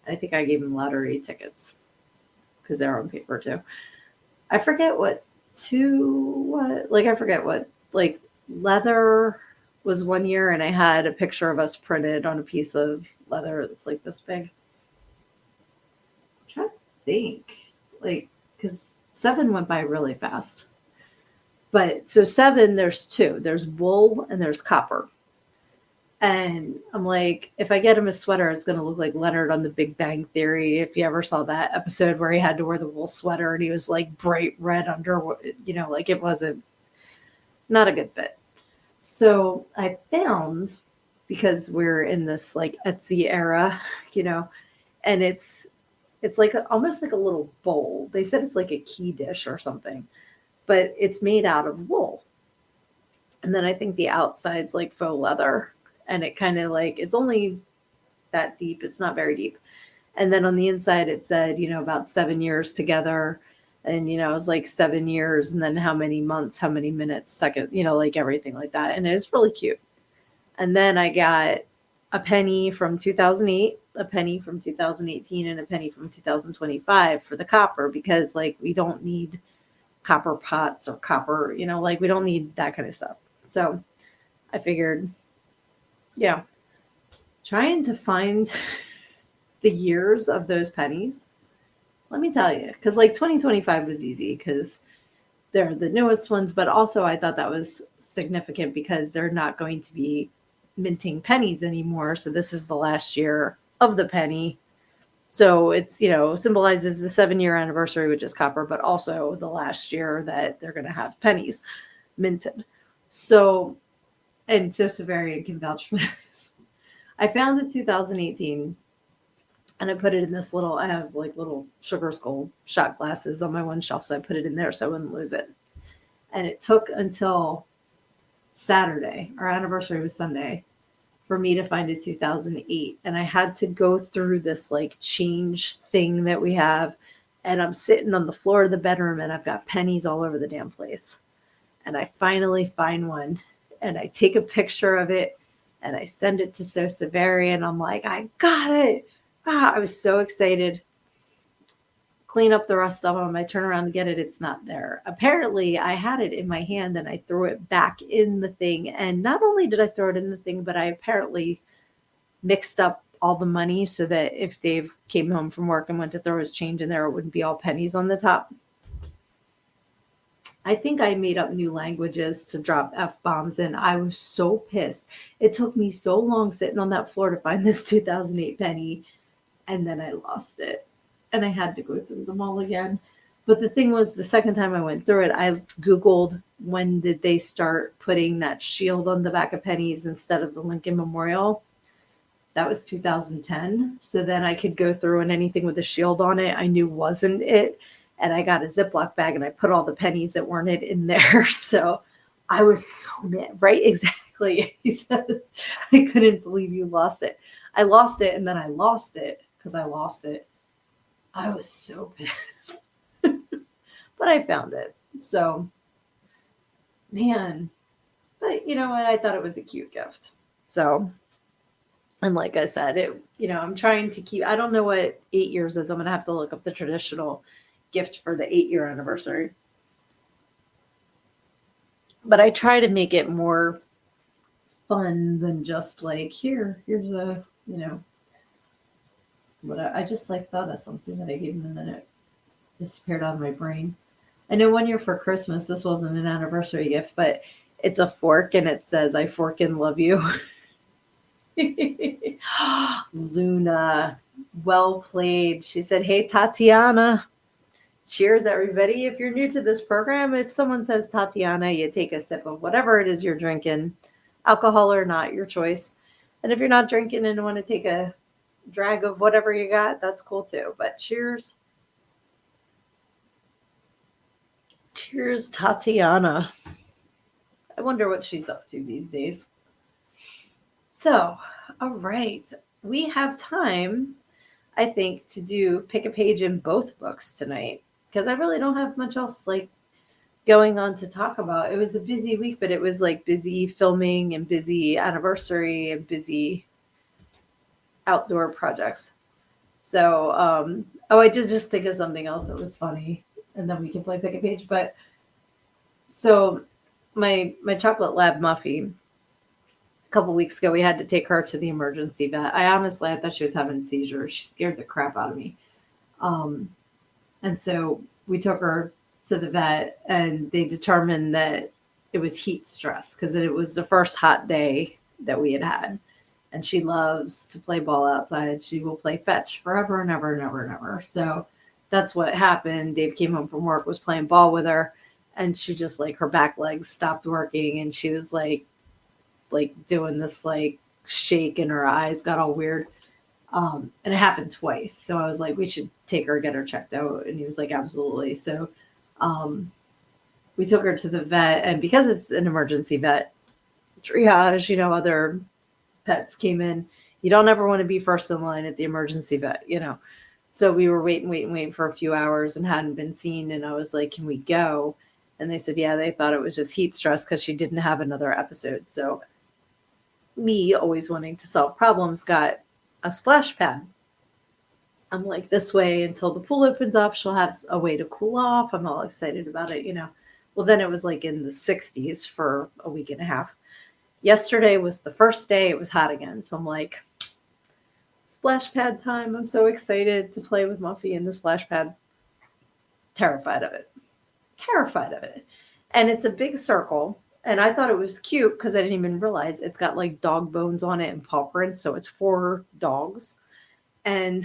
And I think I gave him lottery tickets because they're on paper too. I forget I forget what, like leather was one year and I had a picture of us printed on a piece of leather that's like this big. I'm trying to think, like, because 7 went by really fast. But so 7, there's two. There's wool and there's copper. And I'm like, if I get him a sweater, it's going to look like Leonard on The Big Bang Theory. If you ever saw that episode where he had to wear the wool sweater and he was like bright red under, like it wasn't not a good fit. So I found, because we're in this like Etsy era, and it's like almost like a little bowl. They said it's like a key dish or something, but it's made out of wool. And then I think the outside's like faux leather. And it kind of like, it's only that deep. It's not very deep. And then on the inside, it said, about 7 years together. And, it was like 7 years and then how many months, how many minutes, second, like everything like that. And it was really cute. And then I got a penny from 2008, a penny from 2018, and a penny from 2025 for the copper because like we don't need copper pots or copper, like we don't need that kind of stuff. So I figured, trying to find the years of those pennies. Let me tell you, because like 2025 was easy because they're the newest ones, but also I thought that was significant because they're not going to be minting pennies anymore. So this is the last year of the penny. So it's, symbolizes the 7-year anniversary, which is copper, but also the last year that they're going to have pennies minted. So, and Joseph Varian can vouch for this. I found the 2018 and I put it in this little, I have like little sugar skull shot glasses on my one shelf. So I put it in there so I wouldn't lose it. And it took until Saturday, our anniversary was Sunday, for me to find a 2008. And I had to go through this like change thing that we have. And I'm sitting on the floor of the bedroom and I've got pennies all over the damn place. And I finally find one and I take a picture of it and I send it to Sosavari and I'm like, I got it. Wow, I was so excited. Clean up the rest of them. I turn around to get it. It's not there. Apparently, I had it in my hand and I threw it back in the thing. And not only did I throw it in the thing, but I apparently mixed up all the money so that if Dave came home from work and went to throw his change in there, it wouldn't be all pennies on the top. I think I made up new languages to drop F-bombs in. I was so pissed. It took me so long sitting on that floor to find this 2008 penny, and then I lost it. And I had to go through them all again. But the thing was, the second time I went through it, I Googled when did they start putting that shield on the back of pennies instead of the Lincoln Memorial. That was 2010. So then I could go through and anything with a shield on it, I knew wasn't it. And I got a Ziploc bag and I put all the pennies that weren't it in there. So I was so mad, right? Exactly. He said, I couldn't believe you lost it. I lost it and then I lost it because I lost it. I was so pissed. But I found it. So, man. But you know what? I thought it was a cute gift. So, and like I said, I'm trying to keep, I don't know what 8 years is. I'm going to have to look up the traditional gift for the 8-year anniversary. But I try to make it more fun than just like, here's a, what I just like thought of something that I gave him and then it disappeared out of my brain. I know one year for Christmas, this wasn't an anniversary gift, but it's a fork and it says, I fork and love you. Luna, well played. She said, hey, Tatiana. Cheers, everybody. If you're new to this program, if someone says Tatiana, you take a sip of whatever it is you're drinking, alcohol or not, your choice. And if you're not drinking and want to take a drag of whatever you got, that's cool too. But cheers. Cheers, Tatiana. I wonder what she's up to these days. So, all right. We have time, I think, to do pick a page in both books tonight. Because I really don't have much else like going on to talk about, it was a busy week, but it was like busy filming and busy anniversary and busy outdoor projects. So, oh, I did just think of something else that was funny, and then we can play pick a page. But so, my chocolate lab Muffy, a couple weeks ago, we had to take her to the emergency vet. I thought she was having seizures. She scared the crap out of me. Um, and so we took her to the vet, and they determined that it was heat stress because it was the first hot day that we had had. And she loves to play ball outside. She will play fetch forever and ever and ever and ever. So that's what happened. Dave came home from work, was playing ball with her, and she just like her back legs stopped working, and she was like doing this like shake, and her eyes got all weird. And it happened twice. So I was like, we should take her, get her checked out. And he was like, absolutely. So um, we took her to the vet, and because it's an emergency vet, triage, other pets came in. You don't ever want to be first in line at the emergency vet. So we were waiting for a few hours and hadn't been seen. And I was like, can we go? And they said, yeah, they thought it was just heat stress because she didn't have another episode. So me, always wanting to solve problems, got a splash pad. I'm like, this way until the pool opens up, she'll have a way to cool off. I'm all excited about it. Well, then it was like in the 60s for a week and a half. Yesterday was the first day it was hot again. So I'm like, splash pad time. I'm so excited to play with Muffy in the splash pad. Terrified of it. Terrified of it. And it's a big circle. And I thought it was cute because I didn't even realize it's got like dog bones on it and paw prints. So it's 4 dogs. And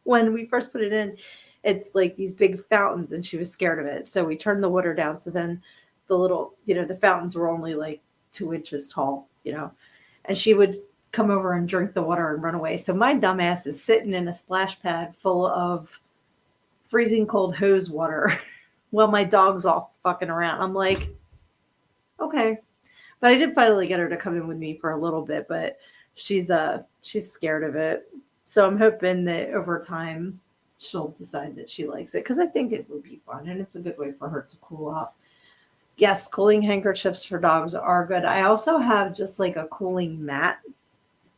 when we first put it in, it's like these big fountains, and she was scared of it. So we turned the water down. So then the little, the fountains were only like 2 inches tall, and she would come over and drink the water and run away. So my dumbass is sitting in a splash pad full of freezing cold hose water while my dog's all fucking around. I'm like, okay. But I did finally get her to come in with me for a little bit, but she's scared of it. So I'm hoping that over time she'll decide that she likes it, because I think it would be fun, and it's a good way for her to cool off. Yes, cooling handkerchiefs for dogs are good. I also have just like a cooling mat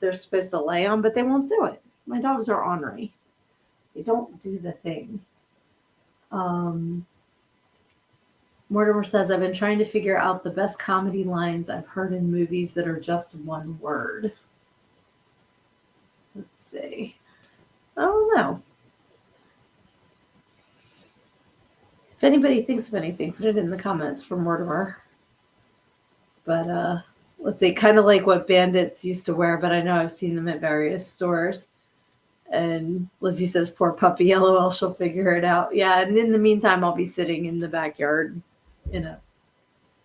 they're supposed to lay on, but they won't do it. My dogs are ornery. They don't do the thing. Mortimer says, I've been trying to figure out the best comedy lines I've heard in movies that are just one word. Let's see. I don't know. If anybody thinks of anything, put it in the comments for Mortimer. But let's see, kind of like what bandits used to wear, but I know I've seen them at various stores. And Lizzie says, poor puppy, LOL, she'll figure it out. Yeah, and in the meantime, I'll be sitting in the backyard in a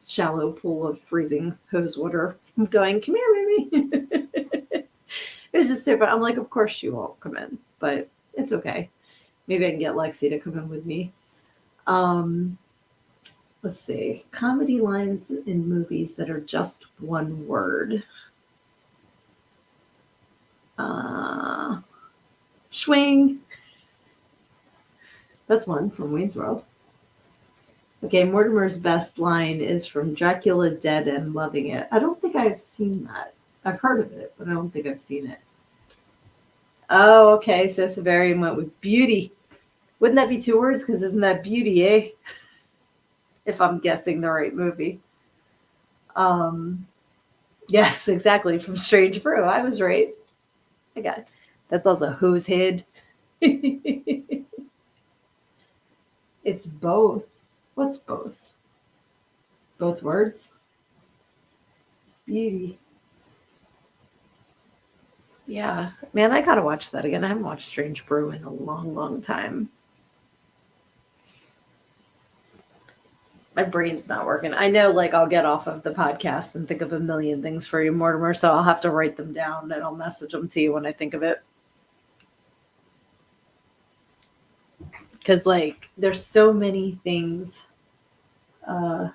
shallow pool of freezing hose water. I'm going, come here, baby. It was just super. I'm like, of course she won't come in, but it's okay. Maybe I can get Lexi to come in with me. Let's see. Comedy lines in movies that are just one word. Swing. That's one from Wayne's World. Okay, Mortimer's best line is from Dracula Dead and Loving It. I don't think I've seen that. I've heard of it, but I don't think I've seen it. Oh, okay. So Severian went with beauty. Wouldn't that be 2 words? Because isn't that beauty, eh? If I'm guessing the right movie. Yes, exactly. From Strange Brew. I was right. I got it. That's also Who's Head. It's both. What's both? Both words? Beauty. Yeah. Man, I gotta watch that again. I haven't watched Strange Brew in a long, long time. My brain's not working. I know, like, I'll get off of the podcast and think of a million things for you, Mortimer, so I'll have to write them down and I'll message them to you when I think of it. Because, like, there's so many things. Oh,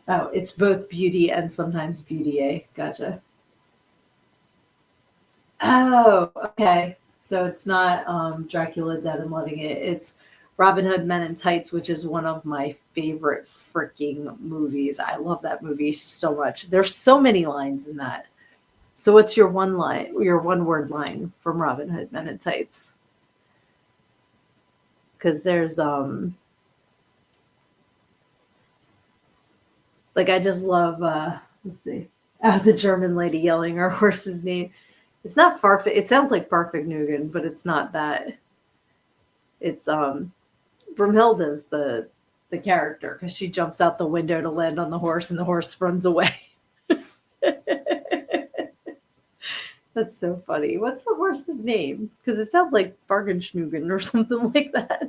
it's both beauty and sometimes beauty, eh? Gotcha. Oh, okay. So it's not Dracula Dead and Loving It. It's Robin Hood Men in Tights, which is one of my favorite freaking movies. I love that movie so much. There's so many lines in that. So what's your one word line from Robin Hood Men in Tights? Because there's like I just love let's see. The German lady yelling her horse's name. It's not Farfig. It sounds like Farfignugan, but it's not that. It's Brumhilda's the character because she jumps out the window to land on the horse and the horse runs away. That's so funny. What's the horse's name? Because it sounds like Bargenschnugen or something like that.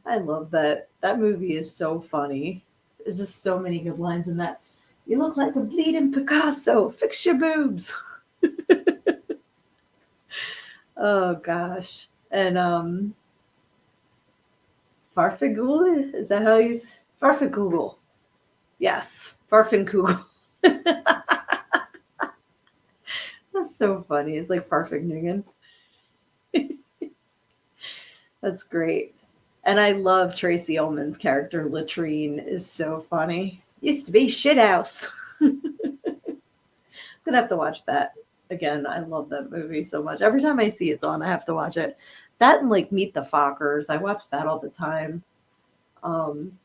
I love that. That movie is so funny. There's just so many good lines in that. You look like a bleeding Picasso. Fix your boobs. Oh gosh. And Farfigul, is that how he's Farfigugel? Yes, Farfinkugel. That's so funny. It's like Farfignugan. That's great. And I love Tracy Ullman's character. Latrine is so funny. Used to be shithouse. I'm gonna have to watch that again. I love that movie so much. Every time I see it's on, I have to watch it. That and like Meet the Fockers. I watch that all the time.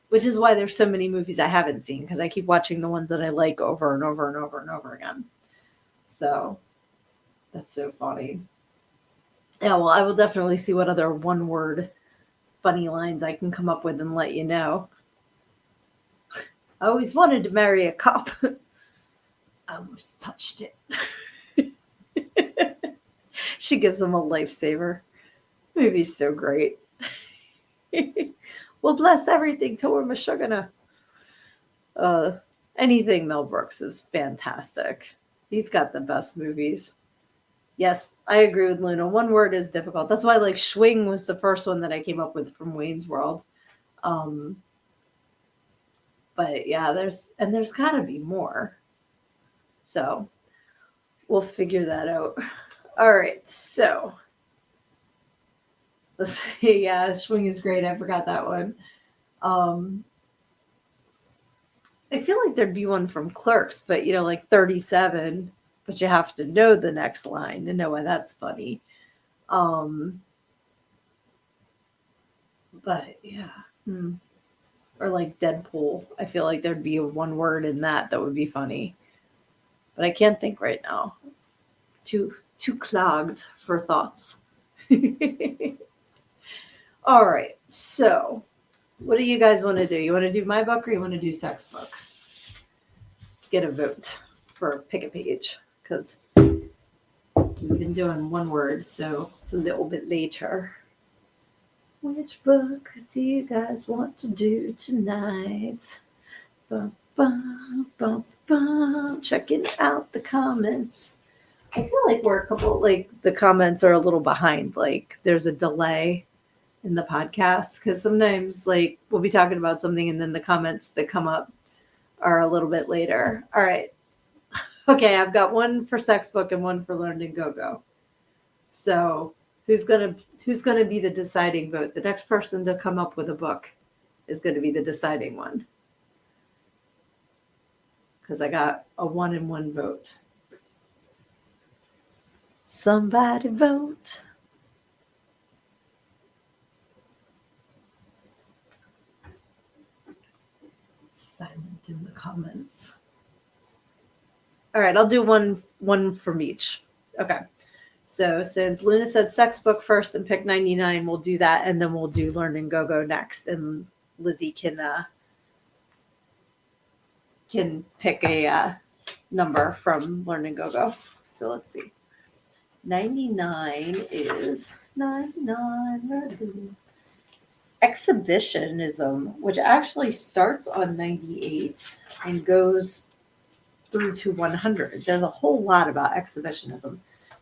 Which is why there's so many movies I haven't seen because I keep watching the ones that I like over and over and over and over again. So that's so funny. Yeah, well, I will definitely see what other one word funny lines I can come up with and let you know. I always wanted to marry a cop. I almost touched it. She gives him a lifesaver. The movie's so great. We'll bless everything till we're Meshuggah. Anything Mel Brooks is fantastic. He's got the best movies. Yes, I agree with Luna. One word is difficult. That's why like Schwing was the first one that I came up with from Wayne's World. But yeah, there's gotta be more. So we'll figure that out. All right, so let's see. Yeah, Schwing is great. I forgot that one. I feel like there'd be one from Clerks, but like 37. But you have to know the next line to know why that's funny. But yeah. Or like Deadpool. I feel like there'd be a one word in that would be funny. But I can't think right now. Too clogged for thoughts. All right. So what do you guys want to do? You want to do my book or you want to do sex book? Let's get a vote for pick a page. Because we've been doing one word, so it's a little bit later. Which book do you guys want to do tonight? Bum, bum, bum, bum. Checking out the comments. I feel like we're a couple, like the comments are a little behind. Like there's a delay in the podcast because sometimes like we'll be talking about something and then the comments that come up are a little bit later. All right. Okay, I've got one for sex book and one for learn and go-go. So who's gonna be the deciding vote? The next person to come up with a book is going to be the deciding one. Because I got a 1-1 vote. Somebody vote. Silent in the comments. All right, I'll do one from each. Okay. So since Luna said sex book first and pick 99, we'll do that, and then we'll do learn and go next, and Lizzie can pick a number from learn and go. So let's see. 99 is 99. Exhibitionism, which actually starts on 98 and goes through to 100. There's a whole lot about exhibitionism.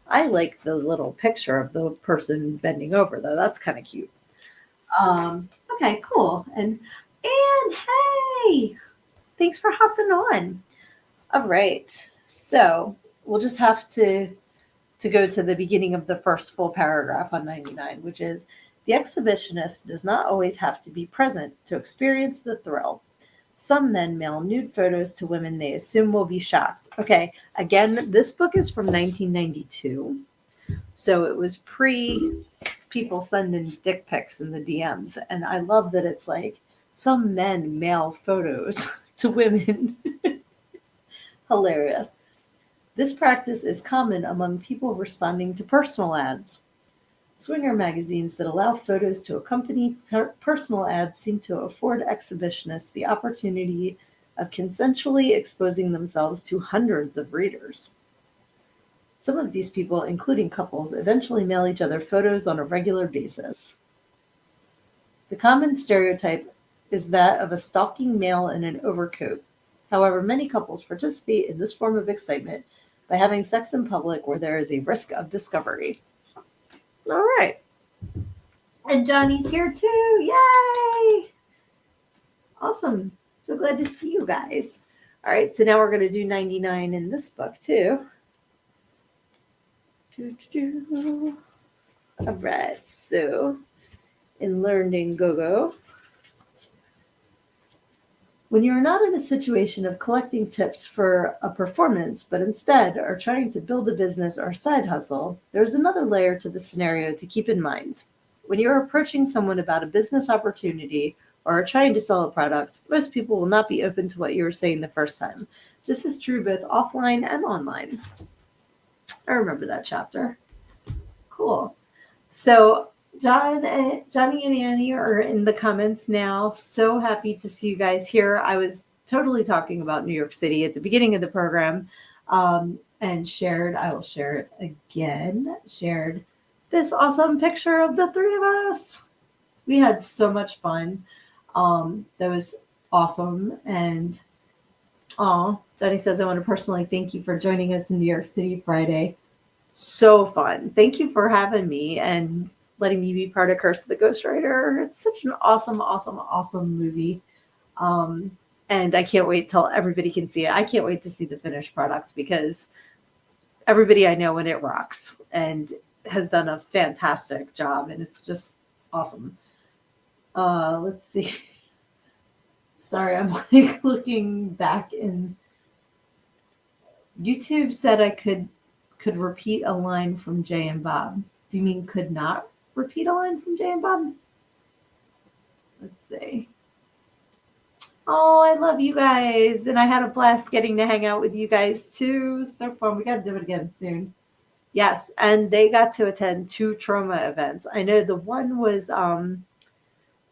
I like the little picture of the person bending over, though. That's kind of cute. Okay, cool. And hey, thanks for hopping on. All right, so we'll just have to go to the beginning of the first full paragraph on 99, which is The exhibitionist does not always have to be present to experience the thrill. Some men mail nude photos to women they assume will be shocked. Okay, again, this book is from 1992. So it was pre people sending dick pics in the DMs. And I love that it's like some men mail photos to women. Hilarious. This practice is common among people responding to personal ads. Swinger magazines that allow photos to accompany personal ads seem to afford exhibitionists the opportunity of consensually exposing themselves to hundreds of readers. Some of these people, including couples, eventually mail each other photos on a regular basis. The common stereotype is that of a stalking male in an overcoat. However, many couples participate in this form of excitement by having sex in public where there is a risk of discovery. All right. And Johnny's here too. Yay! Awesome. So glad to see you guys. All right, so now we're going to do 99 in this book too. All right, so in Learned in Go-Go, when you are not in a situation of collecting tips for a performance, but instead are trying to build a business or side hustle, there's another layer to the scenario to keep in mind. When you're approaching someone about a business opportunity or are trying to sell a product, most people will not be open to what you were saying the first time. This is true both offline and online. I remember that chapter. Cool. So Johnny and Annie are in the comments now. So happy to see you guys here. I was totally talking about New York City at the beginning of the program, and I will share it again, shared this awesome picture of the three of us. We had so much fun. That was awesome. And Johnny says, I want to personally thank you for joining us in New York City Friday. So fun. Thank you for having me and letting me be part of Curse of the Ghostwriter. It's such an awesome, awesome, awesome movie. And I can't wait till everybody can see it. I can't wait to see the finished product because everybody I know in it rocks and has done a fantastic job. And it's just awesome. Let's see. Sorry, I'm like looking back in. YouTube said I could repeat a line from Jay and Bob. Do you mean could not repeat a line from Jay and Bob? Let's see. Oh, I love you guys. And I had a blast getting to hang out with you guys too. So fun. We got to do it again soon. Yes. And they got to attend 2 trauma events. I know the one was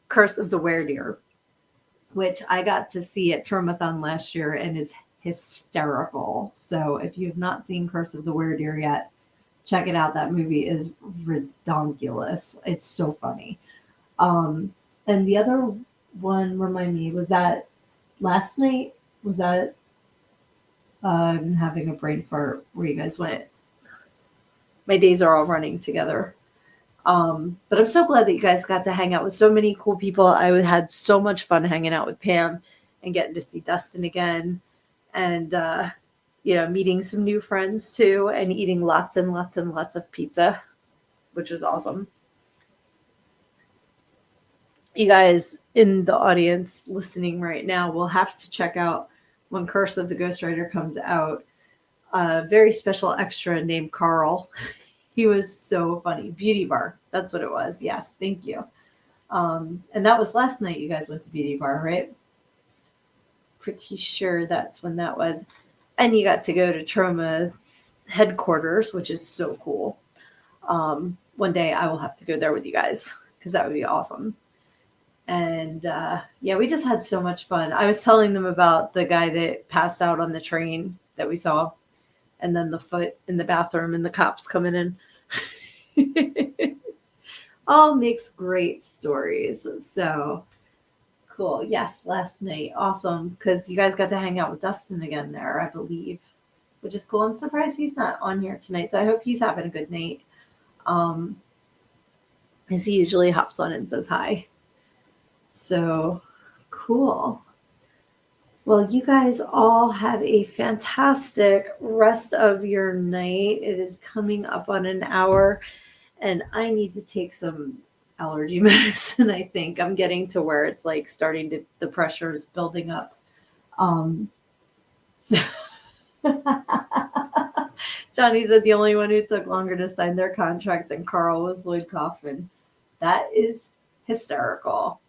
Curse of the Werdeer, which I got to see at Traumathon last year and is hysterical. So if you have not seen Curse of the Werdeer yet, check it out. That movie is redonkulous. It's so funny. And the other one, remind me, was that last night? Was that I'm having a brain fart where you guys went? My days are all running together. But I'm so glad that you guys got to hang out with so many cool people. I had so much fun hanging out with Pam and getting to see Dustin again and, meeting some new friends too and eating lots and lots and lots of pizza, which was awesome. You guys in the audience listening right now will have to check out when Curse of the Ghostwriter comes out, a very special extra named Carl. He was so funny. Beauty Bar. That's what it was. Yes. Thank you. And that was last night you guys went to Beauty Bar, right? Pretty sure that's when that was. And you got to go to Trauma headquarters, which is so cool. One day I will have to go there with you guys because that would be awesome. And we just had so much fun. I was telling them about the guy that passed out on the train that we saw. And then the foot in the bathroom and the cops coming in. All makes great stories. So cool. Yes, last night. Awesome. Because you guys got to hang out with Dustin again there, I believe. Which is cool. I'm surprised he's not on here tonight. So I hope he's having a good night. Because he usually hops on and says hi. So cool. Well, you guys all have a fantastic rest of your night. It is coming up on an hour, and I need to take some allergy medicine. I think I'm getting to where it's like starting to, the pressure is building up. So Johnny said the only one who took longer to sign their contract than Carl was Lloyd Kaufman. That is hysterical.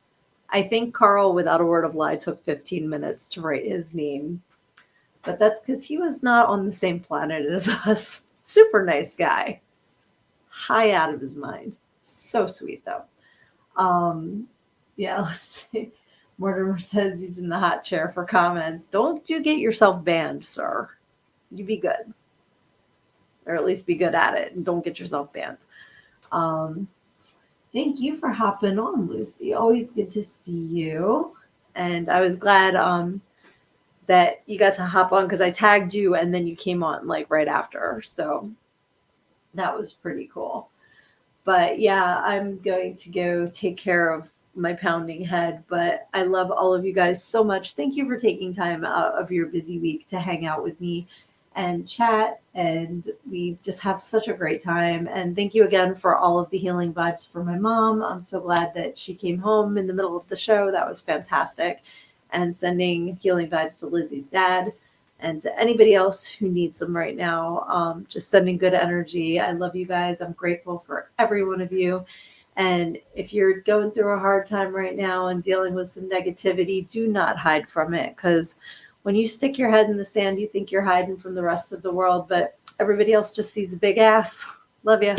I think Carl, without a word of lie, took 15 minutes to write his name. But that's because he was not on the same planet as us. Super nice guy. High out of his mind. So sweet, though. Yeah, let's see. Mortimer says he's in the hot chair for comments. Don't you get yourself banned, sir. You be good. Or at least be good at it and don't get yourself banned. Thank you for hopping on, Lucy. Always good to see you. And I was glad that you got to hop on because I tagged you and then you came on like right after. So that was pretty cool. But yeah, I'm going to go take care of my pounding head. But I love all of you guys so much. Thank you for taking time out of your busy week to hang out with me and chat. And we just have such a great time. And thank you again for all of the healing vibes for my mom. I'm so glad that she came home in the middle of the show. That was fantastic. And sending healing vibes to Lizzie's dad and to anybody else who needs them right now. Just sending good energy. I love you guys. I'm grateful for every one of you. And if you're going through a hard time right now and dealing with some negativity, do not hide from it. Because when you stick your head in the sand, you think you're hiding from the rest of the world, but everybody else just sees a big ass. Love you.